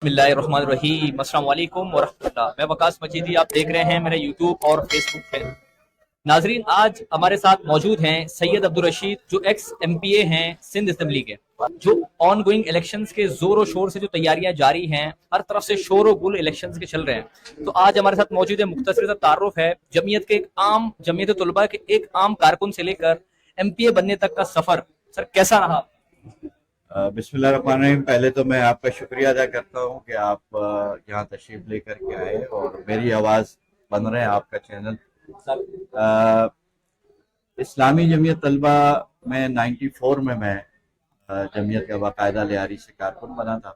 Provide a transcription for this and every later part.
بسم اللہ الرحمن الرحیم، السلام علیکم ورحمۃ اللہ۔ میں وقاص مجیدی، آپ دیکھ رہے ہیں میرے یوٹیوب اور فیس بک پہ۔ ناظرین، آج ہمارے ساتھ موجود ہیں سید عبدالرشید، جو ایکس ایم پی اے ہیں سندھ اسمبلی کے، جو آن گوئنگ الیکشنز کے زور و شور سے جو تیاریاں جاری ہیں، ہر طرف سے شور و گل الیکشنز کے چل رہے ہیں۔ تو آج ہمارے ساتھ موجود ہے، مختصر سا تعارف ہے جمعیت طلباء کے ایک عام کارکن سے لے کر ایم پی اے بننے تک کا سفر۔ سر، کیسا رہا؟ بسم اللہ الرحمن الرحیم۔ پہلے تو میں آپ کا شکریہ ادا کرتا ہوں کہ آپ یہاں تشریف لے کر کے آئے اور میری آواز بن رہے ہیں آپ کا چینل۔ اسلامی جمعیت طلبہ میں 94 میں جمعیت کا باقاعدہ لیاری سے کارکن بنا تھا،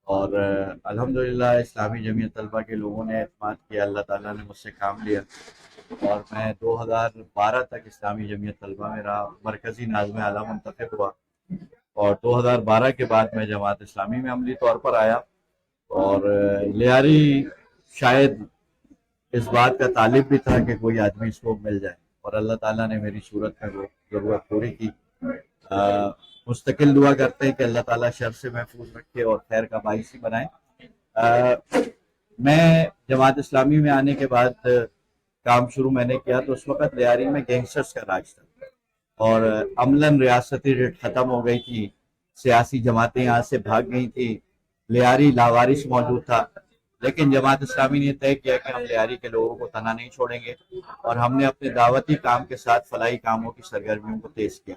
اور الحمدللہ اسلامی جمعیت طلبہ کے لوگوں نے اعتماد کیا، اللہ تعالیٰ نے مجھ سے کام لیا، اور میں 2012 تک اسلامی جمعیت طلبہ میں رہا، مرکزی ناظم اعلیٰ منتخب ہوا، اور 2012 کے بعد میں جماعت اسلامی میں عملی طور پر آیا۔ اور لیاری شاید اس بات کا طالب بھی تھا کہ کوئی آدمی اس کو مل جائے، اور اللہ تعالیٰ نے میری صورت میں وہ ضرورت پوری کی۔ مستقل دعا کرتے ہیں کہ اللہ تعالیٰ شر سے محفوظ رکھے اور خیر کا باعث ہی بنائے۔ میں جماعت اسلامی میں آنے کے بعد کام شروع میں نے کیا تو اس وقت لیاری میں گینگسٹرز کا راج تھا، اور عملاً ریاستی ریٹ ختم ہو گئی تھی، سیاسی جماعتیں یہاں سے بھاگ گئی تھی، لیاری لاوارث موجود تھا۔ لیکن جماعت اسلامی نے طے کیا کہ ہم لیاری کے لوگوں کو تنہا نہیں چھوڑیں گے، اور ہم نے اپنے دعوتی کام کے ساتھ فلاحی کاموں کی سرگرمیوں کو تیز کیا۔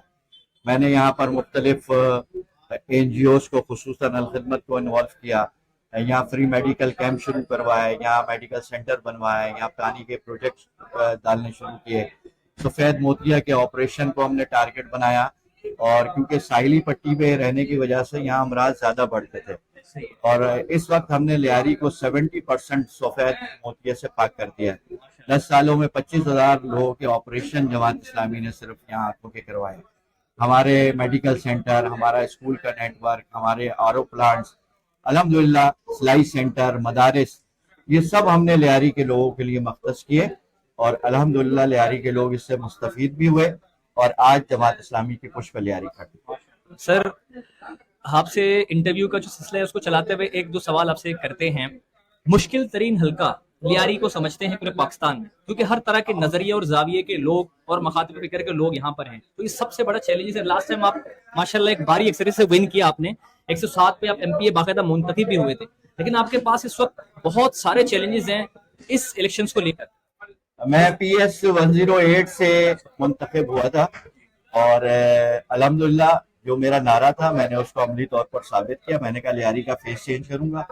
میں نے یہاں پر مختلف این جی اوز کو، خصوصاً الخدمت کو انوالو کیا، یہاں فری میڈیکل کیمپ شروع کروائے، یہاں میڈیکل سینٹر بنوائے، یہاں پانی کے پروجیکٹس ڈالنے شروع کیے۔ سفید موتیا کے آپریشن کو ہم نے ٹارگٹ بنایا، اور کیونکہ ساحلی پٹی پہ رہنے کی وجہ سے یہاں امراض زیادہ بڑھتے تھے، اور اس وقت ہم نے لیاری کو 70% سفید موتیا سے پاک کر دیا ہے۔ 10 سالوں میں 25,000 لوگوں کے آپریشن جماعت اسلامی نے صرف یہاں آنکھوں کے کروائے۔ ہمارے میڈیکل سینٹر، ہمارا اسکول کا نیٹ ورک، ہمارے آر او پلانٹس، الحمدللہ سلائی سینٹر، مدارس، یہ سب ہم نے لیاری کے لوگوں کے لیے مختص کیے، اور الحمدللہ لیاری کے لوگ اس سے مستفید بھی ہوئے، اور آج جماعت اسلامی کی پشپ لیاری کھڑی۔ سر، آپ سے انٹرویو کا جو سلسلہ ہے اس کو چلاتے ہوئے ایک دو سوال آپ سے کرتے ہیں۔ مشکل ترین حلقہ لیاری کو سمجھتے ہیں پورے پاکستان میں، کیونکہ ہر طرح کے نظریے اور زاویے کے لوگ اور مخاطب فکر کے لوگ یہاں پر ہیں، تو یہ سب سے بڑا چیلنج ہے۔ لاسٹ ٹائم آپ ماشاءاللہ ایک باری اکثریت سے ون کیا آپ نے، 107 پہ آپ ایم پی اے باقاعدہ منتخب بھی ہوئے تھے، لیکن آپ کے پاس اس وقت بہت سارے چیلنجز ہیں اس الیکشنز کو لے کر۔ میں پی ایس 108 سے منتخب ہوا تھا، اور الحمدللہ جو میرا نعرہ تھا میں نے اس کو عملی طور پر ثابت کیا۔ میں نے کہا لیاری کا فیس چینج کروں گا،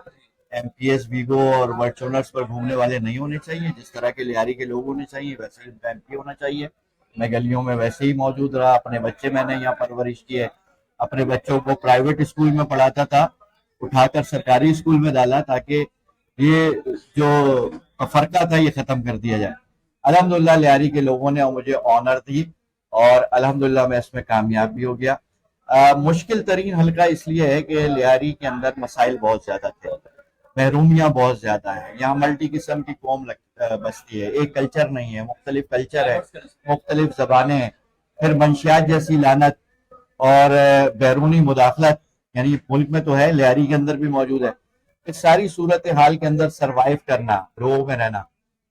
ایم پی ایس ویگو اور ورچونرز پر گھومنے والے نہیں ہونے چاہیے، جس طرح کے لیاری کے لوگ ہونے چاہیے ویسے ان کا ایم پی ہونا چاہیے۔ میں گلیوں میں ویسے ہی موجود رہا، اپنے بچے میں نے یہاں پرورش کی ہے، اپنے بچوں کو پرائیویٹ اسکول میں پڑھاتا تھا، اٹھا کر سرکاری اسکول میں ڈالا تاکہ یہ جو فرقہ تھا یہ ختم کر دیا جائے۔ الحمدللہ لیاری کے لوگوں نے مجھے آنر دی، اور الحمدللہ میں اس میں کامیاب بھی ہو گیا۔ مشکل ترین حلقہ اس لیے ہے کہ لیاری کے اندر مسائل بہت زیادہ تھے، محرومیاں بہت زیادہ ہیں، یہاں ملٹی قسم کی قوم بستی ہے، ایک کلچر نہیں ہے، مختلف کلچر ہے، مختلف زبانیں ہیں، پھر منشیات جیسی لعنت اور بیرونی مداخلت، یعنی ملک میں تو ہے لیاری کے اندر بھی موجود ہے۔ اس ساری صورتحال کے اندر سروائیو کرنا، لوگوں میں رہنا،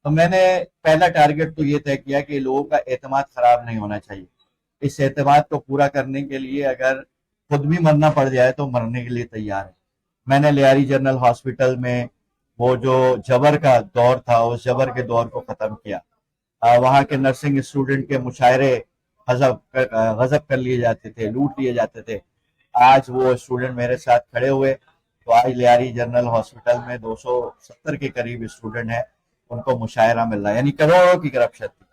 تو میں نے پہلا ٹارگٹ تو یہ طے کیا کہ لوگوں کا اعتماد خراب نہیں ہونا چاہیے۔ اس اعتماد کو پورا کرنے کے لیے اگر خود بھی مرنا پڑ جائے تو مرنے کے لیے تیار ہے۔ میں نے لیاری جنرل ہاسپٹل میں وہ جو جبر کا دور تھا اس جبر کے دور کو ختم کیا۔ وہاں کے نرسنگ اسٹوڈنٹ کے مشاعرے غضب کر لیے جاتے تھے، لوٹ لیے جاتے تھے، آج وہ اسٹوڈنٹ میرے ساتھ کھڑے ہوئے، تو آج لیاری جنرل ہاسپٹل میں 270 کے قریب اسٹوڈنٹ ہیں، ان کو مشاعرہ مل رہا ہے، یعنی کروڑوں کی کرپشن تھی۔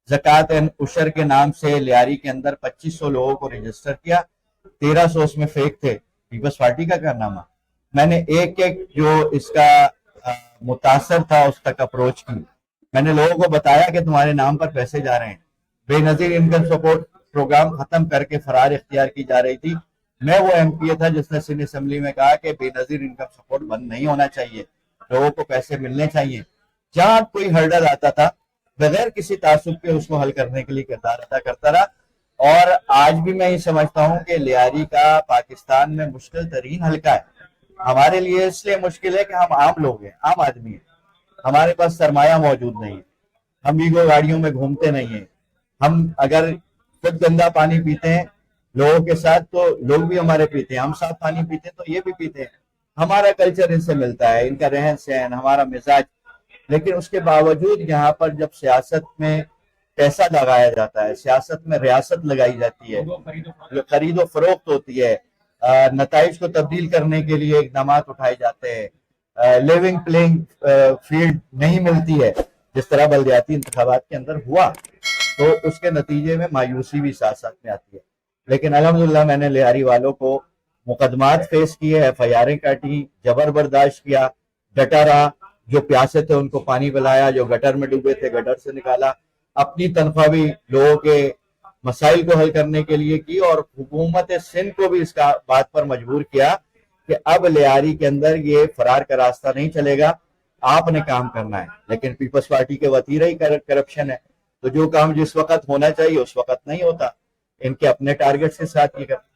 زکوٰۃ اینڈ عشر کے نام سے لیاری کے اندر 2500 لوگوں کو رجسٹر کیا، 1300 اس میں فیک تھے، پیپلز پارٹی کا کارنامہ۔ میں نے ایک ایک جو اس کا متاثر تھا اس تک اپروچ کی، میں نے لوگوں کو بتایا کہ تمہارے نام پر پیسے جا رہے ہیں، بے نظیر انکم سپورٹ پروگرام ختم کر کے فرار اختیار کی جا رہی تھی۔ میں وہ ایم پی اے تھا جس نے سندھ اسمبلی میں کہا کہ بے نظیر انکم سپورٹ بند نہیں ہونا چاہیے، لوگوں کو پیسے ملنے چاہیے۔ جہاں کوئی ہرڈل آتا تھا بغیر کسی تعصب کے اس کو حل کرنے کے لیے کردار ادا کرتا رہا، اور آج بھی میں یہ سمجھتا ہوں کہ لیاری کا پاکستان میں مشکل ترین حلقہ ہے، ہمارے لیے اس لیے مشکل ہے کہ ہم عام لوگ ہیں, عام آدمی ہیں, ہمارے پاس سرمایہ موجود نہیں ہے, ہم ویگو گاڑیوں میں گھومتے نہیں ہیں, ہم اگر خود گندا پانی پیتے ہیں لوگوں کے ساتھ تو لوگ بھی ہمارے پیتے ہیں, ہم صاف پانی پیتے ہیں تو یہ بھی پیتے ہیں, ہمارا کلچر ان سے ملتا ہے, ان کا رہن سہن, ہمارا مزاج. لیکن اس کے باوجود یہاں پر جب سیاست میں پیسہ لگایا جاتا ہے, سیاست میں ریاست لگائی جاتی ہے, خرید و فروخت ہوتی ہے, نتائج کو تبدیل کرنے کے لیے اقدامات اٹھائے جاتے ہیں, لیونگ پلینگ فیلڈ نہیں ملتی ہے جس طرح بلدیاتی انتخابات کے اندر ہوا, تو اس کے نتیجے میں مایوسی بھی ساتھ ساتھ میں آتی ہے. لیکن الحمدللہ میں نے لیاری والوں کو مقدمات فیس کیے, ایف آئی آریں کاٹی, جبر برداشت کیا, ڈٹا رہا, جو پیاسے تھے ان کو پانی پلایا, جو گٹر میں ڈوبے تھے گٹر سے نکالا, اپنی تنخواہ بھی لوگوں کے مسائل کو حل کرنے کے لیے کی, اور حکومت سندھ کو بھی اس کا بات پر مجبور کیا کہ اب لیاری کے اندر یہ فرار کا راستہ نہیں چلے گا, آپ نے کام کرنا ہے. لیکن پیپلز پارٹی کے وتیرہ ہی کرپشن ہے, تو جو کام جس وقت ہونا چاہیے اس وقت نہیں ہوتا, ان کے اپنے ٹارگٹ کے ساتھ یہ کرتے.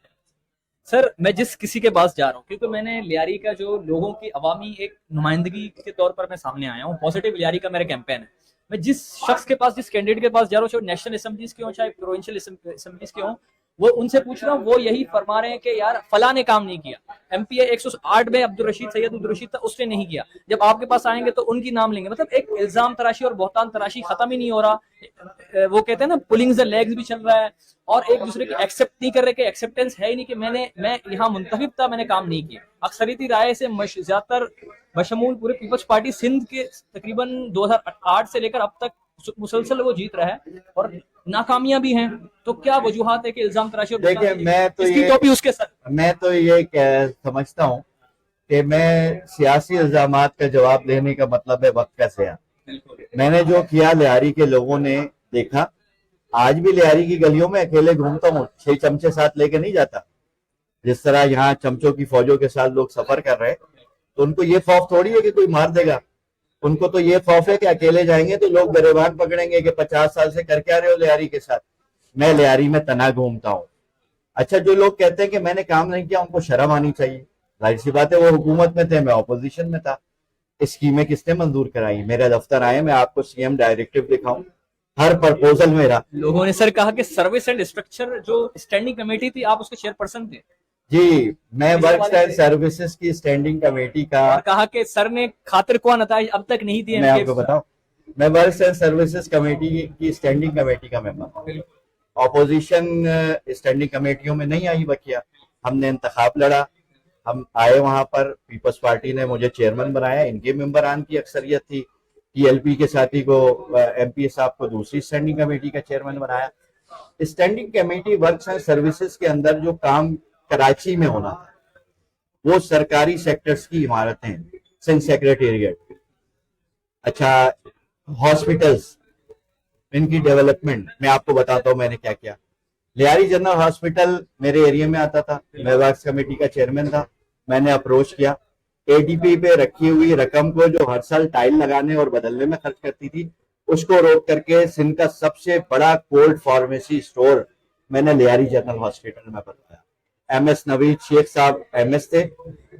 سر میں جس کسی کے پاس جا رہا ہوں, کیونکہ میں نے لیاری کا جو لوگوں کی عوامی ایک نمائندگی کے طور پر میں سامنے آیا ہوں, پازیٹیو لیاری کا میرا کیمپین ہے, میں جس شخص کے پاس, جس کینڈیڈیٹ کے پاس جا رہا ہوں, چاہے نیشنل اسمبلیز کے ہوں چاہے پروونشل اسمبلیز کے ہوں, وہ ان سے پوچھ رہا ہوں, وہ یہی فرما رہے ہیں کہ یار فلاں نے کام نہیں کیا. ایم پی اے 108 میں سید عبدالرشید تھا, اس نے نہیں کیا. جب آپ کے پاس آئیں گے تو ان کی نام لیں گے. مطلب ایک الزام تراشی اور بہتان تراشی ختم ہی نہیں ہو رہا. وہ کہتے ہیں نا پولنگ دا لیگز بھی چل رہا ہے, اور ایک دوسرے کی ایکسپٹ نہیں کر رہے, کہ ایکسپٹینس ہے ہی نہیں کہ میں یہاں منتخب تھا, میں نے کام نہیں کیا. اکثریتی رائے سے زیادہ تر بشمول پورے پیپلز پارٹی سندھ کے تقریباً 2008 سے لے کر اب تک مسلسل وہ جیت رہا ہے, اور ناکامیاں بھی ہیں. تو کیا وجوہات ہے کہ الزام تراشی اور دیکھیں, میں تو یہ سمجھتا ہوں کہ میں سیاسی الزامات کا جواب دینے کا مطلب ہے وقت کا ضیاع. میں نے جو کیا لیاری کے لوگوں نے دیکھا, آج بھی لیاری کی گلیوں میں اکیلے گھومتا ہوں, 6 چمچے ساتھ لے کے نہیں جاتا. جس طرح یہاں چمچوں کی فوجوں کے ساتھ لوگ سفر کر رہے, تو ان کو یہ خوف تھوڑی ہے کہ کوئی مار دے گا, ان کو تو یہ خوف ہے کہ اکیلے جائیں گے تو لوگ گریبان پکڑیں گے کہ 50 سال سے کر کے آ رہے ہو لیاری کے ساتھ. میں لیاری میں تنہا گھومتا ہوں. اچھا, جو لوگ کہتے ہیں کہ میں نے کام نہیں کیا, ان کو شرم آنی چاہیے. ظاہر سی بات ہے, وہ حکومت میں تھے, میں اپوزیشن میں تھا. اسکیمیں کس نے منظور کرائی؟ میرا دفتر آئے, میں آپ کو سی ایم ڈائریکٹو دکھاؤں, ہر پرپوزل میرا. لوگوں نے سر کہا کہ سروس اینڈ اسٹرکچر جو اسٹینڈنگ کمیٹی تھی, آپ اس کے چیئرپرسن تھے. جی, میں ورکس اینڈ سروسز کی اسٹینڈنگ کمیٹی کا, اور کہا کہ سر نے خاطر خواہ نتائج اب تک نہیں دیے. میں آپ کو بتاؤں, میں ورکس اینڈ سروسز کمیٹی کی اسٹینڈنگ کمیٹی کا ممبر ہوں. اپوزیشن اسٹینڈنگ کمیٹیوں میں نہیں آئی بکیا. ہم نے انتخاب لڑا, ہم آئے وہاں پر, پیپلز پارٹی نے مجھے چیئرمین بنایا, ان کے ممبران کی اکثریت تھی. ٹی ایل پی کے ساتھی کو, ایم پی صاحب کو دوسری اسٹینڈنگ کمیٹی کا چیئرمین بنایا. Standing committee works and services کے اندر جو کام کراچی میں ہونا تھا, وہ سرکاری سیکٹرز کی عمارتیں, سندھ سیکریٹریٹ, اچھا ہاسپٹلز, ان کی ڈیولپمنٹ. میں آپ کو بتاتا ہوں میں نے کیا کیا. لیاری جنرل ہاسپٹل میرے ایریا میں آتا تھا, میں ورکس کمیٹی کا چیئرمین تھا. میں نے اپروچ کیا, اے ڈی پی پہ رکھی ہوئی رقم کو, جو ہر سال ٹائل لگانے اور بدلنے میں خرچ کرتی تھی, اس کو روک کر کے سندھ کا سب سے بڑا کولڈ فارمیسی سٹور میں نے لیاری جنرل ہاسپٹل میں بنوایا. ایم ایس نوید شیخ صاحب ایم ایس تھے,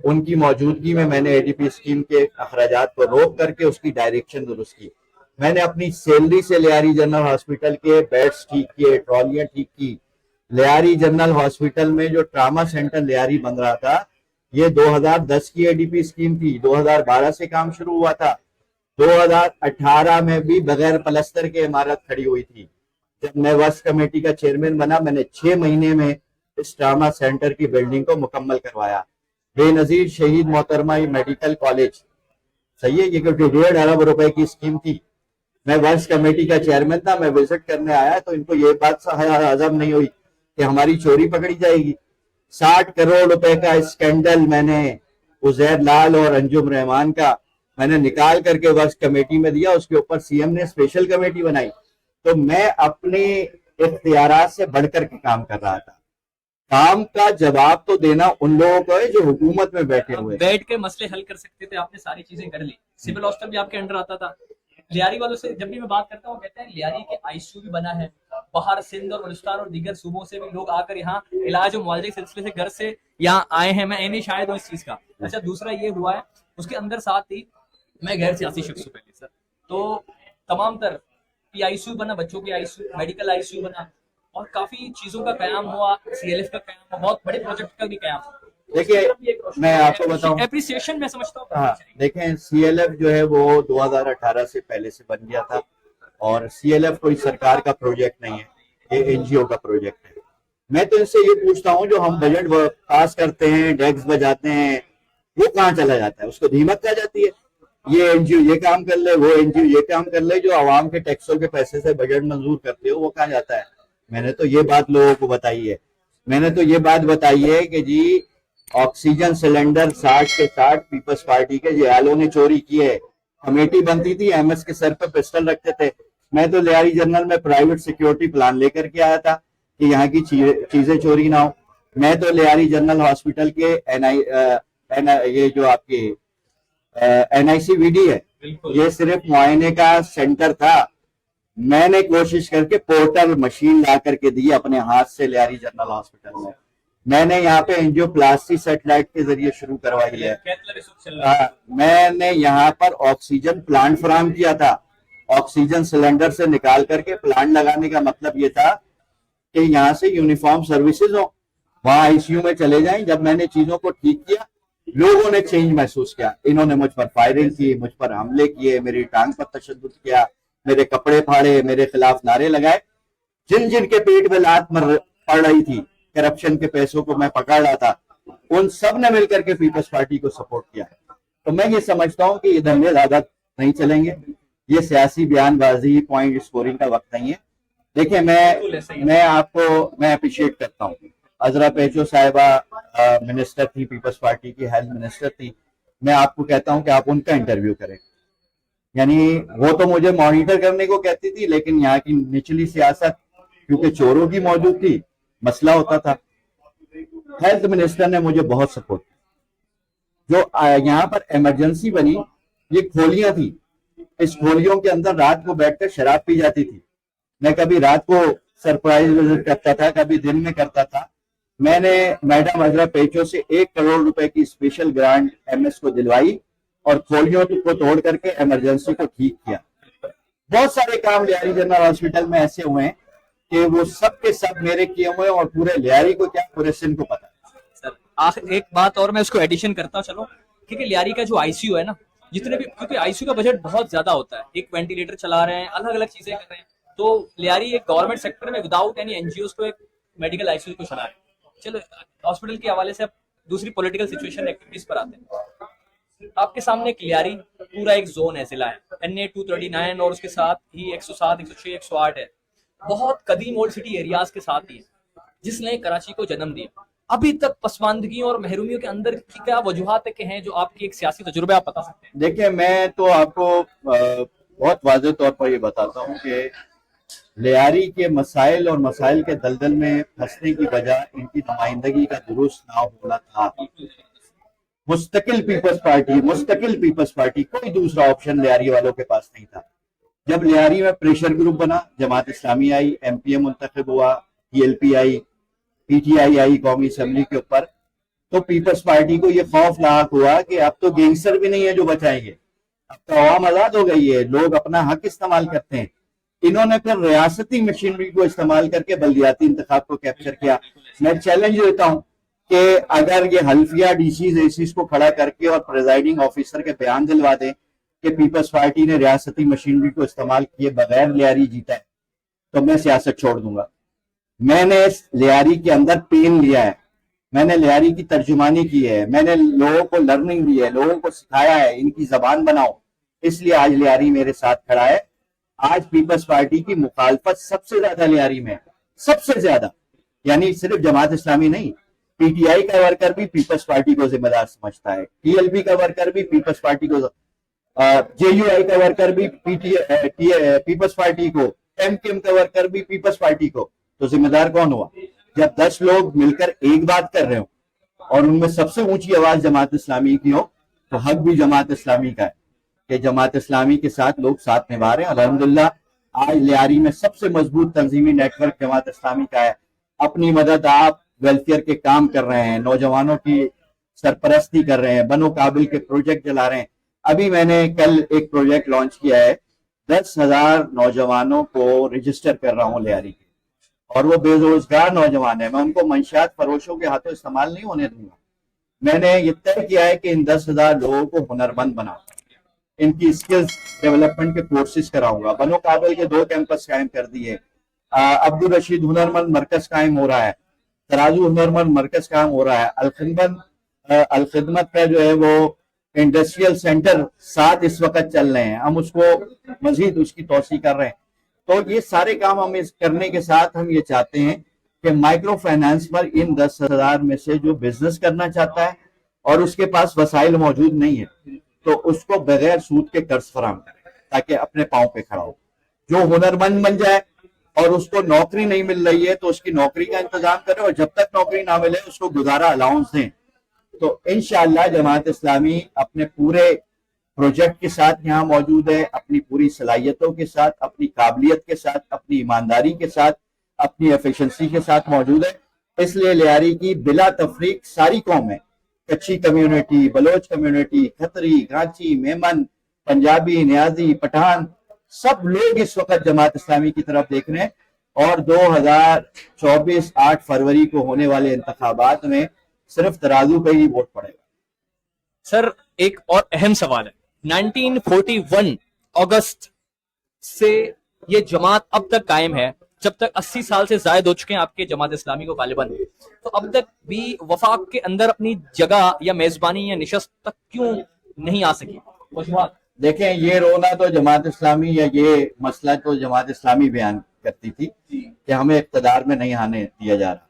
ان کی موجودگی میں نے اے ڈی پی اسکیم کے اخراجات کو روک کر کے اس کی ڈائریکشن درست کی. میں نے اپنی سیلری سے لیاری جنرل ہاسپٹل کے بیڈز ٹھیک کیے, ٹرالیاں ٹھیک کی. لیاری جنرل ہاسپٹل میں جو ٹراما سینٹر لیاری بن رہا تھا, یہ 2010 کی اے ڈی پی اسکیم تھی, 2012 سے کام شروع ہوا تھا. 2018 میں بھی بغیر پلستر کے عمارت کھڑی ہوئی تھی. جب میں ورکس کمیٹی کا چیئرمین بنا, میں نے 6 مہینے میں اس ٹراما سینٹر کی بلڈنگ کو مکمل کروایا. بے نظیر شہید محترمہ میڈیکل کالج, صحیح ہے, یہ کیونکہ 1.5 ارب روپے کی اسکیم تھی. میں ورکس کمیٹی کا چیئرمین تھا, میں وزٹ کرنے آیا تو ان کو یہ بات ہضم نہیں ہوئی کہ ہماری چوری پکڑی جائے گی. 60 کروڑ روپے کا اسکینڈل میں نے عزیر لال اور انجم رحمان کا میں نے نکال کر کے ورکس کمیٹی میں دیا. اس کے اوپر سی ایم نے اسپیشل کمیٹی بنائی. تو میں اپنے اختیارات سے بڑھ کر کے کام کر رہا تھا. کام کا جواب تو دینا ان لوگوں کو ہے جو حکومت میں بیٹھے ہوئے, بیٹھ کے مسئلے حل کر سکتے تھے. آپ نے ساری چیزیں کر لی. سول ہاسپٹل بھی آپ کے انڈر آتا تھا, لیاری والوں سے جب بھی میں بات کرتا ہوں وہ کہتے ہیں لیاری کے آئی سی یو بھی بنا ہے, باہر سندھ اور بلوچستان اور دیگر صوبوں سے بھی لوگ آ کر یہاں علاج و معالجے کے سلسلے سے گھر سے یہاں آئے ہیں. میں نہیں شاید ہوں اس چیز کا. اچھا دوسرا یہ ہوا ہے اس کے اندر ساتھ ہی میں غیر سیاسی شخص ہوں پہلے سر, تو تمام تر پی آئی سی یو بنا, بچوں کے I C U, medical I C U بنا, اور کافی چیزوں کا قیام ہوا, سی ایل ایف کا قیام ہوا, بہت بڑے پروجیکٹ کا بھی قیام ہوا. دیکھیے میں آپ کو بتاؤں, اپریسیشن میں سمجھتا ہوں. ہاں دیکھیں سی ایل ایف جو ہے وہ 2018 سے پہلے سے بن گیا تھا, اور سی ایل ایف کوئی سرکار کا پروجیکٹ نہیں ہے, یہ این جی او کا پروجیکٹ ہے. میں تو ان سے یہ پوچھتا ہوں جو ہم بجٹ پاس کرتے ہیں, ڈیکس بجاتے ہیں, وہ کہاں چلا جاتا ہے؟ اس کو دھیمک کہا جاتی ہے. یہ این جی او یہ کام کر لے, وہ این جی او یہ کام کر لے, جو عوام کے ٹیکسوں کے پیسے سے بجٹ منظور کرتے ہو وہ کہاں جاتا ہے؟ میں نے تو یہ بات لوگوں کو بتائی ہے. میں نے تو یہ بات بتائی ہے کہ جی آکسیجن سلنڈر 60 کے 60 پیپلز پارٹی کے جیالوں نے چوری کی ہے. کمیٹی بنتی تھی, ایم ایس کے سر پہ پسٹل رکھتے تھے. میں تو لیاری جنرل میں پرائیویٹ سیکیورٹی پلان لے کر کے آیا تھا کہ یہاں کی چیزیں چوری نہ ہو. میں تو لیاری جنرل ہاسپٹل کے یہ جو آپ کی این آئی سی وی ڈی ہے, یہ صرف معائنے کا سینٹر تھا. میں نے کوشش کر کے پورٹل مشین لا کر کے دی اپنے ہاتھ سے لیاری جنرل ہاسپٹل میں. میں نے یہاں پہ انجیو پلاسٹی سیٹلائٹ کے ذریعے شروع کروائی ہے. میں نے یہاں پر آکسیجن پلانٹ فراہم کیا تھا. آکسیجن سلنڈر سے نکال کر کے پلانٹ لگانے کا مطلب یہ تھا کہ یہاں سے یونیفارم سروسز ہوں, وہاں آئی سی یو میں چلے جائیں. جب میں نے چیزوں کو ٹھیک کیا, لوگوں نے چینج محسوس کیا. انہوں نے مجھ پر فائرنگ کی, مجھ پر حملے کیے, میری ٹانگ پر تشدد کیا, میرے کپڑے پھاڑے, میرے خلاف نعرے لگائے. جن جن کے پیٹ میں لات پڑ رہی تھی, کرپشن کے پیسوں کو میں پکڑ رہا تھا, ان سب نے مل کر کے پیپلز پارٹی کو سپورٹ کیا. تو میں یہ سمجھتا ہوں کہ یہ دھندے زیادہ نہیں چلیں گے. یہ سیاسی بیان بازی, پوائنٹ اسکورنگ کا وقت نہیں ہے. دیکھیں میں آپ کو میں اپریشیٹ کرتا ہوں. عذرا پیچو صاحبہ منسٹر تھی پیپلز پارٹی کی, ہیلتھ منسٹر تھی. میں آپ کو کہتا ہوں کہ آپ ان کا انٹرویو کریں. یعنی وہ تو مجھے مانیٹر کرنے کو کہتی تھی, لیکن یہاں کی نچلی سیاست کیونکہ چوروں کی موجود تھی, مسئلہ ہوتا تھا. ہیلتھ منسٹر نے مجھے بہت سپورٹ کیا. جو یہاں پر ایمرجنسی بنی, یہ کھولیاں تھی, اس کھولیوں کے اندر رات کو بیٹھ کر شراب پی جاتی تھی. میں کبھی رات کو سرپرائز وزٹ کرتا تھا, کبھی دن میں کرتا تھا. میں نے میڈم عذرا پیچو سے 1 کروڑ روپے کی اسپیشل گرانٹ ایم ایس کو دلوائی, اور کھولیوں کو توڑ کر کے ایمرجنسی کو ٹھیک کیا. بہت سارے کام لیاری جنرل ہاسپٹل میں ایسے ہوئے ہیں کہ وہ سب کے سب میرے کیے ہوئے, اور پورے لیاری کو کیا, پورے سندھ کو پتا ہے. سر آخر ایک بات اور میں اس کو ایڈیشن کرتا ہوں, چلو کیونکہ لیاری کا جو آئی سی یو ہے نا, جتنے بھی, کیونکہ آئی سی یو کا بجٹ بہت زیادہ ہوتا ہے, ایک وینٹیلیٹر چلا رہے ہیں, الگ الگ چیزیں کر رہے ہیں, تو لیاری ایک گورنمنٹ سیکٹر میں without any N G Os کو ایک میڈیکل آئی سی یو کو چلا رہے ہیں. چلو ہاسپٹل کے حوالے سے اب دوسری پولیٹیکل سچویشن ایکٹیویٹیز پر آتے ہیں. آپ کے سامنے ایک لیاری پورا ایک زون ہے, ضلع ہے, این اے 239, اور اس کے ساتھ ہی 107, 106, 108 ہے. بہت قدیم اولڈ سٹی ایریاز کے ساتھ ہی ہے, جس نے کراچی کو جنم دیا. ابھی تک پسماندگیوں اور محرومیوں کے اندر کی کیا وجوہات ہیں جو آپ کی ایک سیاسی تجربے آپ بتا سکتے ہیں؟ دیکھیں میں تو آپ کو بہت واضح طور پر یہ بتاتا ہوں کہ لیاری کے مسائل اور مسائل کے دلدل میں پھنسنے کی وجہ ان کی نمائندگی کا درست نہ ہونا تھا. مستقل پیپلز پارٹی کوئی دوسرا آپشن لیاری والوں کے پاس نہیں تھا. جب لیاری میں پریشر گروپ بنا, جماعت اسلامی آئی, ایم پی اے منتخب ہوا, P L P I, P T I آئی قومی اسمبلی کے اوپر, تو پیپلز پارٹی کو یہ خوف لاحق ہوا کہ اب تو گینگسٹر بھی نہیں ہے جو بچائیں گے, اب تو عوام آزاد ہو گئی ہے, لوگ اپنا حق استعمال کرتے ہیں. انہوں نے پھر ریاستی مشینری کو استعمال کر کے بلدیاتی انتخاب کو کیپچر کیا. میں چیلنج دیتا ہوں کہ اگر یہ حلفیہ ڈی سیز اے سیز کو کھڑا کر کے اور پریزائڈنگ آفیسر کے بیان دلوا دیں کہ پیپلز پارٹی نے ریاستی مشینری کو استعمال کیے بغیر لیاری جیتا ہے, تو میں سیاست چھوڑ دوں گا. میں نے لیاری کے اندر پین لیا ہے, میں نے لیاری کی ترجمانی کی ہے, میں نے لوگوں کو لرننگ دی ہے, لوگوں کو سکھایا ہے, ان کی زبان بناؤ. اس لیے آج لیاری میرے ساتھ کھڑا ہے. آج پیپلز پارٹی کی مخالفت سب سے زیادہ لیاری میں, سب سے زیادہ. یعنی صرف جماعت اسلامی نہیں, پی ٹی آئی کا ورکر بھی پیپلز پارٹی کو ذمہ دار سمجھتا ہے, ٹی ایل پی کا ورکر بھی پیپلز پارٹی کو, جے یو آئی کا ورکر بھی پیپلز پارٹی کو, ایم کیو ایم کا ورکر بھی پیپلز پارٹی کو. تو ذمہ دار کون ہوا؟ جب 10 لوگ مل کر ایک بات کر رہے ہوں اور ان میں سب سے اونچی آواز جماعت اسلامی کی ہو, تو حق بھی جماعت اسلامی کا ہے. کہ جماعت اسلامی کے ساتھ لوگ ساتھ نبھا رہے ہیں. الحمدللہ آج لیاری میں سب سے مضبوط تنظیمی نیٹ ورک جماعت اسلامی کا ہے. اپنی مدد آپ ویلفیئر کے کام کر رہے ہیں, نوجوانوں کی سرپرستی کر رہے ہیں, بنو قابل کے پروجیکٹ چلا رہے ہیں. ابھی میں نے کل ایک پروجیکٹ لانچ کیا ہے, 10,000 نوجوانوں کو رجسٹر کر رہا ہوں لیاری کے, اور وہ بے روزگار نوجوان ہیں. میں ان کو منشیات فروشوں کے ہاتھوں استعمال نہیں ہونے دوں گا. میں نے یہ طے کیا ہے کہ ان 10,000 لوگوں کو ہنرمند بناؤں, ان کی اسکلز ڈیولپمنٹ کے کورسز کراؤں گا. بنو قابل کے 2 کیمپس قائم کر دیے, عبدالرشید ہنرمند مرکز قائم ہو رہا ہے, ترازو ہنرمند مرکز قائم ہو رہا ہے, الخدمت کا جو ہے وہ انڈسٹریل سینٹر 7 اس وقت چل رہے ہیں, ہم اس کو مزید اس کی توسیع کر رہے ہیں. تو یہ سارے کام ہم اس کرنے کے ساتھ ہم یہ چاہتے ہیں کہ مائکرو فائنانس پر ان 10,000 میں سے جو بزنس کرنا چاہتا ہے اور اس کے پاس وسائل موجود نہیں ہے تو اس کو بغیر سود کے قرض فراہم کریں تاکہ اپنے پاؤں پہ کھڑا ہو. جو ہنرمند بن جائے اور اس کو نوکری نہیں مل رہی ہے تو اس کی نوکری کا انتظام کریں, اور جب تک نوکری نہ ملے اس کو گزارا الاؤنس دیں. تو انشاءاللہ جماعت اسلامی اپنے پورے پروجیکٹ کے ساتھ یہاں موجود ہے, اپنی پوری صلاحیتوں کے ساتھ, اپنی قابلیت کے ساتھ, اپنی ایمانداری کے ساتھ, اپنی ایفیشنسی کے ساتھ موجود ہے. اس لیے لیاری کی بلا تفریق ساری قوم ہے, کچھی کمیونٹی, بلوچ کمیونٹی, کھتری, گانچی, میمن, پنجابی, نیازی, پٹھان, سب لوگ اس وقت جماعت اسلامی کی طرف دیکھ رہے ہیں. اور 2024 8 فروری کو ہونے والے انتخابات میں صرف ترازو پہ ہی ووٹ پڑے گا. سر ایک اور اہم سوال ہے, 1941 اگست سے یہ جماعت اب تک قائم ہے, جب تک 80 سال سے زائد ہو چکے ہیں آپ کے جماعت اسلامی کو غالباً, تو اب تک بھی وفاق کے اندر اپنی جگہ یا میزبانی یا نشست تک کیوں نہیں آ سکی؟ وجوہات دیکھیں, یہ رونا تو جماعت اسلامی یا یہ مسئلہ تو جماعت اسلامی بیان کرتی تھی کہ ہمیں اقتدار میں نہیں آنے دیا جا رہا.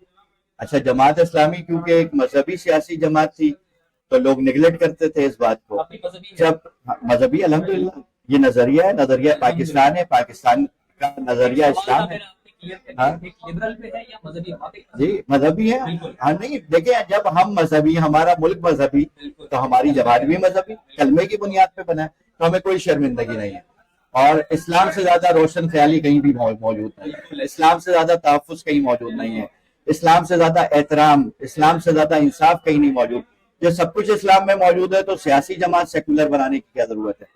اچھا, جماعت اسلامی کیونکہ ایک مذہبی سیاسی جماعت تھی تو لوگ نگلیکٹ کرتے تھے اس بات کو. جب مذہبی, الحمدللہ یہ نظریہ ہے, نظریہ پاکستان ہے, پاکستان کا نظریہ اسلام ہے. جی مذہبی ہے. ہاں نہیں, دیکھیں جب ہم مذہبی, ہمارا ملک مذہبی, تو ہماری جماعت بھی مذہبی کلمے کی بنیاد پہ بنا ہے, تو ہمیں کوئی شرمندگی نہیں ہے. اور اسلام سے زیادہ روشن خیالی کہیں بھی موجود نہیں ہے, اسلام سے زیادہ تحفظ کہیں موجود نہیں ہے, اسلام سے زیادہ احترام, اسلام سے زیادہ انصاف کہیں نہیں موجود. جو سب کچھ اسلام میں موجود ہے تو سیاسی جماعت سیکولر بنانے کی کیا ضرورت ہے.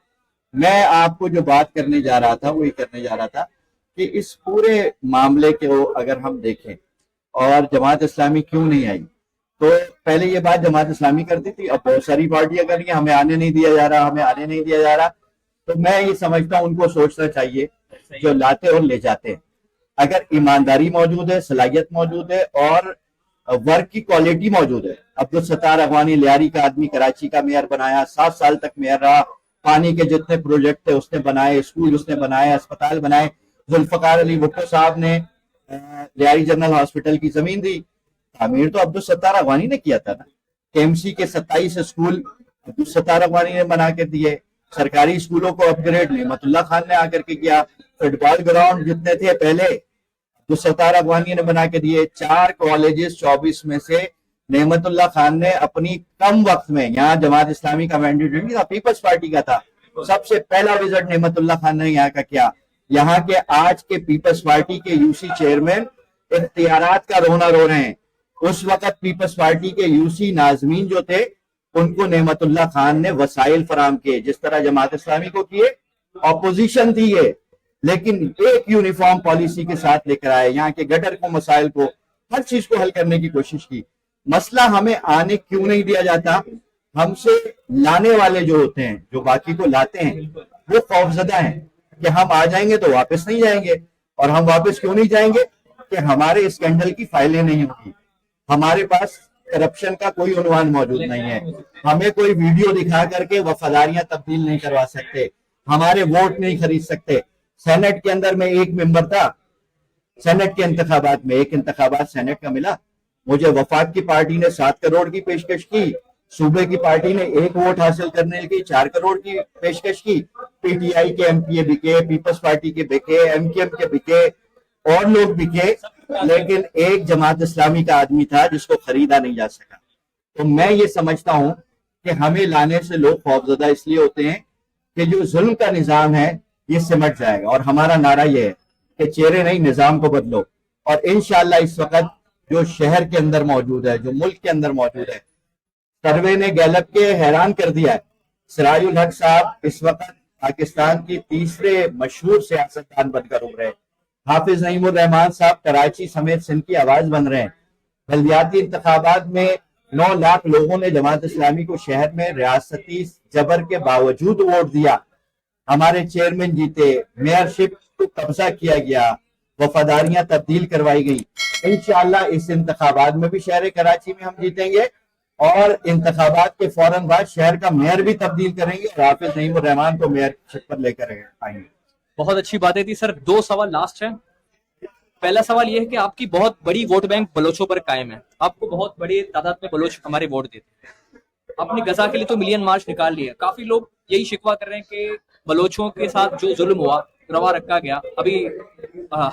میں آپ کو جو بات کرنے جا رہا تھا وہ یہ کرنے جا رہا تھا کہ اس پورے معاملے کو اگر ہم دیکھیں اور جماعت اسلامی کیوں نہیں آئی, تو پہلے یہ بات جماعت اسلامی کرتی تھی, اب بہت ساری پارٹیاں کر رہی ہیں ہمیں آنے نہیں دیا جا رہا, ہمیں آنے نہیں دیا جا رہا. تو میں یہ سمجھتا ہوں ان کو سوچنا چاہیے جو لاتے اور لے جاتے ہیں, اگر ایمانداری موجود ہے, صلاحیت موجود ہے اور ورک کی کوالٹی موجود ہے. عبدالستار اغوانی لیاری کا آدمی, کراچی کا میئر بنایا, 7 سال تک میئر رہا, پانی کے جتنے پروجیکٹ تھے اس نے بنائے, اسکول اس نے بنائے, اسپتال بنائے. ذوالفقار علی بھٹو صاحب نے لیاری جنرل ہاسپٹل کی زمین دی, تعمیر تو عبدالستار اغوانی نے کیا تھا نا. KMC کے 27 اسکول عبدالستار اغوانی نے بنا کے دیے. سرکاری اسکولوں کو اپ گریڈ نعمت اللہ خان نے آ کر کے کیا. فٹ بال گراؤنڈ جتنے تھے پہلے عبدالستار اغوانی نے بنا کے دیے. 4 کالجز 24 میں سے نعمت اللہ خان نے اپنی کم وقت میں, یہاں جماعت اسلامی کا مینڈیٹ نہیں تھا, پیپلز پارٹی کا تھا, سب سے پہلا وزٹ نعمت اللہ خان نے یہاں کا کیا. یہاں کے آج کے پیپلز پارٹی کے UC چیئرمین اختیارات کا رونا رو رہے ہیں. اس وقت پیپلز پارٹی کے UC ناظمین جو تھے ان کو نعمت اللہ خان نے وسائل فراہم کیے, جس طرح جماعت اسلامی کو کیے. اپوزیشن تھی یہ, لیکن ایک یونیفارم پالیسی کے ساتھ لے کر آئے. یہاں کے گٹر کو, مسائل کو, ہر چیز کو حل کرنے کی کوشش کی. مسئلہ ہمیں آنے کیوں نہیں دیا جاتا, ہم سے لانے والے جو ہوتے ہیں, جو باقی کو لاتے ہیں, وہ خوفزدہ ہیں کہ ہم آ جائیں گے تو واپس نہیں جائیں گے. اور ہم واپس کیوں نہیں جائیں گے کہ ہمارے اسکینڈل کی فائلیں نہیں ہوگی, ہمارے پاس کرپشن کا کوئی عنوان موجود نہیں ہے, ہمیں کوئی ویڈیو دکھا کر کے وفاداریاں تبدیل نہیں کروا سکتے, ہمارے ووٹ نہیں خرید سکتے. سینٹ کے اندر میں ایک ممبر تھا, سینٹ کے انتخابات میں ایک انتخابات سینٹ کا ملا. مجھے وفاق کی پارٹی نے 7 کروڑ کی پیشکش کی, صوبے کی پارٹی نے 1 ووٹ حاصل کرنے کی 4 کروڑ کی پیشکش کی. PTI کے MPA بکے, پیپلز پارٹی کے بکے, MKM کے بکے, اور لوگ بکے, لیکن ایک جماعت اسلامی کا آدمی تھا جس کو خریدا نہیں جا سکا. تو میں یہ سمجھتا ہوں کہ ہمیں لانے سے لوگ خوفزدہ اس لیے ہوتے ہیں کہ جو ظلم کا نظام ہے یہ سمٹ جائے گا، اور ہمارا نعرہ یہ ہے کہ چہرے نہیں نظام کو بدلو. اور انشاءاللہ اس وقت جو شہر کے اندر موجود ہے، جو ملک کے اندر موجود ہے، سروے نے گیلپ کے حیران کر دیا ہے. سراج الحق صاحب اس وقت پاکستان کی تیسرے مشہور سیاستدان بن کر ابھرے. حافظ نعیم الرحمان صاحب کراچی سمیت سندھ کی آواز بن رہے ہیں. بلدیاتی انتخابات میں 9 لاکھ لوگوں نے جماعت اسلامی کو شہر میں ریاستی جبر کے باوجود ووٹ دیا. ہمارے چیئرمین جیتے، میئرشپ کو قبضہ کیا گیا، وفاداریاں تبدیل کروائی گئی. انشاءاللہ اس انتخابات میں بھی شہر کراچی میں ہم جیتیں گے، اور انتخابات کے فوراً بعد شہر کا میئر بھی تبدیل کریں گے، اور حافظ نعیم الرحمان کو میئر شپ پر لے کر آئیں گے. بہت اچھی باتیں تھی سر. 2 سوال لاسٹ ہیں. پہلا سوال یہ ہے کہ آپ کی بہت بڑی ووٹ بینک بلوچوں پر قائم ہے، آپ کو بہت بڑی تعداد میں بلوچ ہمارے ووٹ دیتے ہیں. آپ نے غزہ کے لیے تو ملین مارچ نکال لیا. کافی لوگ یہی شکوہ کر رہے ہیں کہ بلوچوں کے ساتھ جو ظلم ہوا، روا رکھا گیا ابھی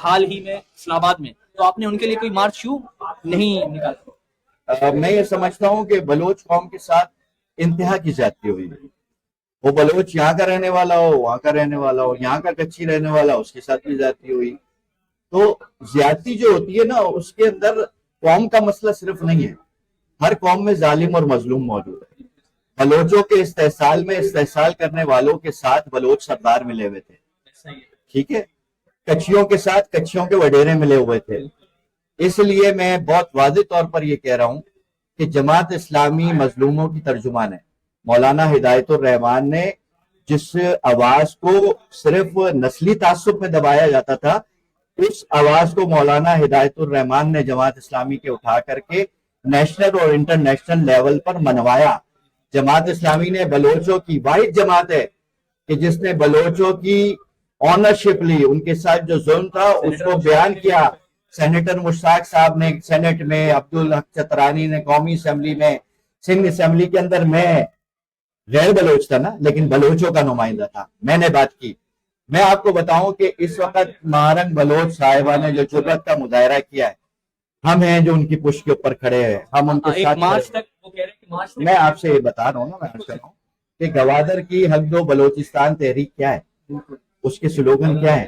حال ہی میں اسلام آباد میں، تو آپ نے ان کے لیے کوئی مارچ کیوں نہیں نکالا؟ میں یہ سمجھتا ہوں کہ بلوچ قوم کے ساتھ انتہا کی زیادتی ہوئی. وہ بلوچ یہاں کا رہنے والا ہو، وہاں کا رہنے والا ہو، یہاں کا کچی رہنے والا ہو، اس کے ساتھ بھی زیادتی ہوئی. تو زیادتی جو ہوتی ہے نا، اس کے اندر قوم کا مسئلہ صرف نہیں ہے، ہر قوم میں ظالم اور مظلوم موجود ہے. بلوچوں کے استحصال میں استحصال کرنے والوں کے ساتھ بلوچ سردار ملے ہوئے تھے، ٹھیک ہے، کچھیوں کے ساتھ کچھیوں کے وڈیرے ملے ہوئے تھے. اس لیے میں بہت واضح طور پر یہ کہہ رہا ہوں کہ جماعت اسلامی مظلوموں کی ترجمان ہے. مولانا ہدایت الرحمان نے جس آواز کو صرف نسلی تعصب میں دبایا جاتا تھا، اس آواز کو مولانا ہدایت الرحمان نے جماعت اسلامی کے اٹھا کر کے نیشنل اور انٹرنیشنل لیول پر منوایا. جماعت اسلامی نے بلوچوں کی واحد جماعت ہے کہ جس نے بلوچوں کی آنرشپ لی، ان کے ساتھ جو ظلم تھا اس کو بیان کیا. سینیٹر مشتاق صاحب نے سینٹ میں، عبدالحق چترانی نے قومی اسمبلی میں، سندھ اسمبلی کے اندر میں غیر بلوچ تھا نا، لیکن بلوچوں کا نمائندہ تھا، میں نے بات کی. میں آپ کو بتاؤں کہ اس وقت مہارنگ بلوچ صاحبہ نے جو جرأت کا مظاہرہ کیا ہے، ہم ہیں جو ان کی پشت کے اوپر کھڑے ہیں، ہم ان کے ساتھ. میں آپ سے یہ بتا رہا ہوں نا، میں عرض کر رہا ہوں کہ گوادر کی حق دو بلوچستان تحریک کیا ہے، اس کے سلوگن کیا ہے.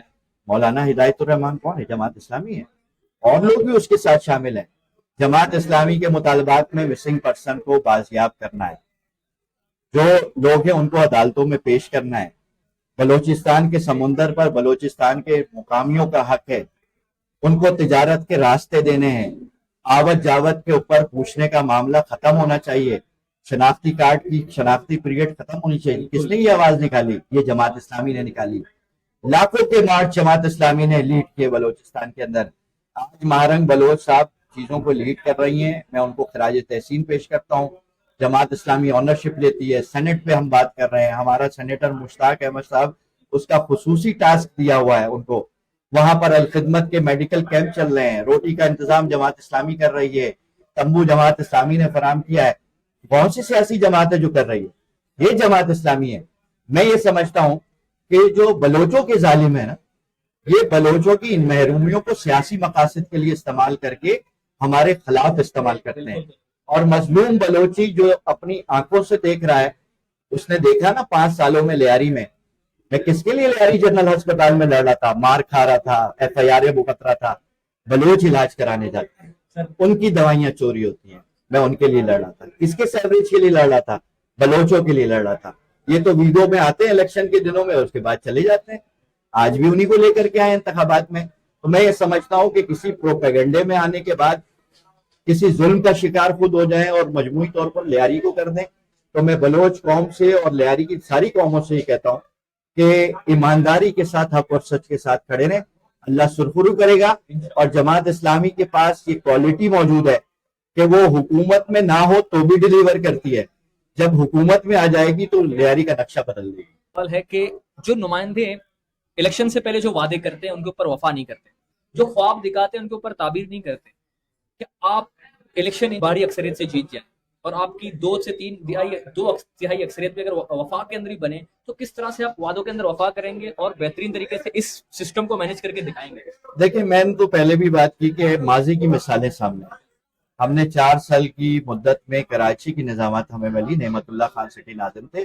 مولانا ہدایت الرحمان کون ہے؟ جماعت اسلامی ہے، اور لوگ بھی اس کے ساتھ شامل ہیں. جماعت اسلامی کے مطالبات میں مسنگ پرسن کو بازیاب کرنا ہے، جو لوگ ہیں ان کو عدالتوں میں پیش کرنا ہے. بلوچستان کے سمندر پر بلوچستان کے مقامیوں کا حق ہے، ان کو تجارت کے راستے دینے ہیں. آوت جاوت کے اوپر پوچھنے کا معاملہ ختم ہونا چاہیے. شناختی کارڈ کی شناختی پیریڈ ختم ہونی چاہیے. کس نے یہ آواز نکالی؟ یہ جماعت اسلامی نے نکالی. لاکھوں کے مارچ جماعت اسلامی نے لیڈ کیے بلوچستان کے اندر. آج مہارنگ بلوچ صاحب چیزوں کو لیڈ کر رہی ہیں، میں ان کو خراج تحسین پیش کرتا ہوں. جماعت اسلامی آنرشپ لیتی ہے. سینٹ پہ ہم بات کر رہے ہیں، ہمارا سینیٹر مشتاق احمد صاحب، اس کا خصوصی ٹاسک دیا ہوا ہے ان کو. وہاں پر الخدمت کے میڈیکل کیمپ چل رہے ہیں، روٹی کا انتظام جماعت اسلامی کر رہی ہے، تمبو جماعت اسلامی نے فراہم کیا ہے. بہت سی سیاسی جماعتیں جو کر رہی ہے، یہ جماعت اسلامی ہے. میں یہ سمجھتا ہوں کہ جو بلوچوں کے ظالم ہیں نا، یہ بلوچوں کی ان محرومیوں کو سیاسی مقاصد کے لیے استعمال کر کے ہمارے خلاف استعمال کرتے ہیں. اور مظلوم بلوچی جو اپنی آنکھوں سے دیکھ رہا ہے، اس نے دیکھا نا 5 سالوں میں لیاری میں کس کے لیے لیاری جنرل ہسپتال میں لڑ رہا تھا، مار کھا رہا تھا، ایف آئی آر بھگت رہا تھا. بلوچ علاج کرانے جاتے ہیں، ان کی دوائیاں چوری ہوتی ہیں، میں ان کے لیے لڑ رہا تھا. کس کے سیوریج کے لیے لڑ رہا تھا؟ بلوچوں کے لیے لڑ رہا تھا. یہ تو ویڈیو میں آتے ہیں الیکشن کے دنوں میں، اس کے بعد چلے جاتے ہیں. آج بھی انہی کو لے کر کے آئے انتخابات میں. تو میں یہ سمجھتا ہوں کہ کسی پروپیگنڈے میں آنے کے بعد کسی ظلم کا شکار خود ہو جائیں اور مجموعی طور پر لیاری کو کر دیں، تو میں بلوچ قوم سے اور لیاری کی ساری قوموں سے یہ کہتا ہوں کہ ایمانداری کے ساتھ، حق اور سچ کے ساتھ کھڑے رہیں. اللہ سرخرو کرے گا. اور جماعت اسلامی کے پاس یہ کوالٹی موجود ہے کہ وہ حکومت میں نہ ہو تو بھی ڈیلیور کرتی ہے، جب حکومت میں آ جائے گی تو لیاری کا نقشہ بدل دے گی. سوال ہے کہ جو نمائندے الیکشن سے پہلے جو وعدے کرتے ہیں ان کے اوپر وفا نہیں کرتے، جو خواب دکھاتے ہیں ان کے اوپر تعبیر نہیں کرتے. کہ آپ الیکشن بڑی اکثریت سے جیت جائیں اور آپ کی 2 سے 3 تہائی اکثریت میں اگر وفاق کے اندر ہی بنے، تو کس طرح سے آپ وعدوں کے اندر وفا کریں گے اور بہترین طریقے سے اس سسٹم کو مینج کر کے دکھائیں گے؟ دیکھیں، میں نے تو پہلے بھی بات کی کہ ماضی کی مثالیں سامنے. ہم نے 4 سال کی مدت میں کراچی کی نظامات ہمیں ملی، نعمت اللہ خان سٹی ناظم تھے.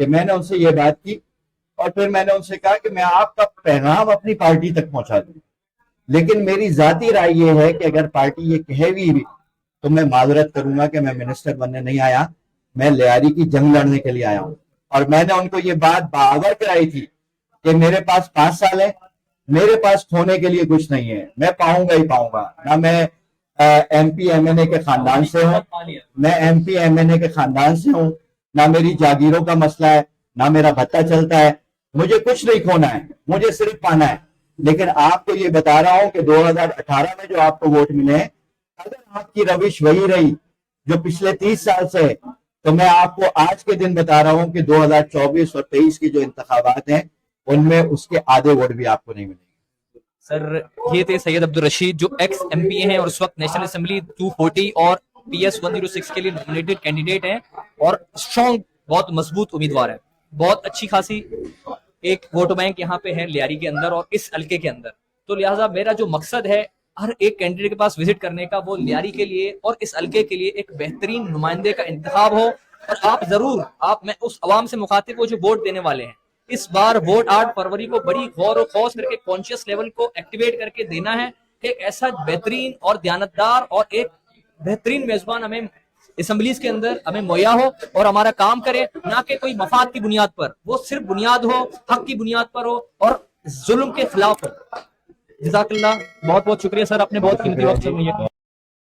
کہ میں نے ان سے یہ بات کی اور پھر میں نے ان سے کہا کہ میں آپ کا پیغام اپنی پارٹی تک پہنچا دوں، لیکن میری ذاتی رائے یہ ہے کہ اگر پارٹی یہ کہے بھی تو میں معذرت کروں گا کہ میں منسٹر بننے نہیں آیا، میں لیاری کی جنگ لڑنے کے لیے آیا ہوں۔ اور میں نے ان کو یہ بات باور کرائی تھی کہ میرے پاس 5 سال ہے، میرے پاس کھونے کے لیے کچھ نہیں ہے، میں پاؤں گا ہی پاؤں گا۔ نہ میں ایم پی ایم این اے کے خاندان سے ہوں، میں ایم پی ایم این اے کے خاندان سے ہوں، نہ میری جاگیروں کا مسئلہ ہے، نہ میرا بھتہ چلتا ہے، مجھے کچھ نہیں کھونا ہے، مجھے صرف پانا ہے۔ لیکن آپ کو یہ بتا رہا ہوں کہ 2018 میں جو آپ کو ووٹ ملے، اگر آپ کی روش وہی رہی جو پچھلے 30 سال سے ہے، تو میں آپ کو آج کے دن بتا رہا ہوں کہ 2024 اور 23 کی جو انتخابات ہیں ان میں اس کے آدھے ووٹ بھی آپ کو نہیں ملیں گے۔ سر یہ تھے سید عبدالرشید جو ایکس ایم پی اے ہیں اور اس وقت نیشنل اسمبلی 240 اور پی ایس 106 کے لیے نومینیٹڈ کینڈیڈیٹ ہیں اور اسٹرانگ بہت مضبوط امیدوار ہیں۔ بہت اچھی خاصی ایک ووٹ بینک یہاں پہ ہے لیاری کے اندر اور اس حلقے کے اندر، تو لہٰذا میرا جو مقصد ہے ہر ایک کینڈیڈیٹ کے پاس وزٹ کرنے کا، وہ لیاری کے لیے اور اس حلقے کے لیے ایک بہترین نمائندے کا انتخاب ہو۔ اور آپ ضرور میں اس عوام سے مخاطب ہوں جو ووٹ دینے والے ہیں، اس بار ووٹ 8 فروری کو بڑی غور و خوض کر کے کانشیس لیول کو ایکٹیویٹ کر کے دینا ہے۔ ایک ایسا بہترین اور دیانتدار اور ایک بہترین میزبان ہمیں اسمبلیز کے اندر ہمیں مہیا ہو اور ہمارا کام کرے، نہ کہ کوئی مفاد کی بنیاد پر، وہ صرف بنیاد ہو حق کی بنیاد پر ہو اور ظلم کے خلاف ہو۔ جزاک اللہ، بہت بہت شکریہ سر، اپنے بہت قیمتی وقت سے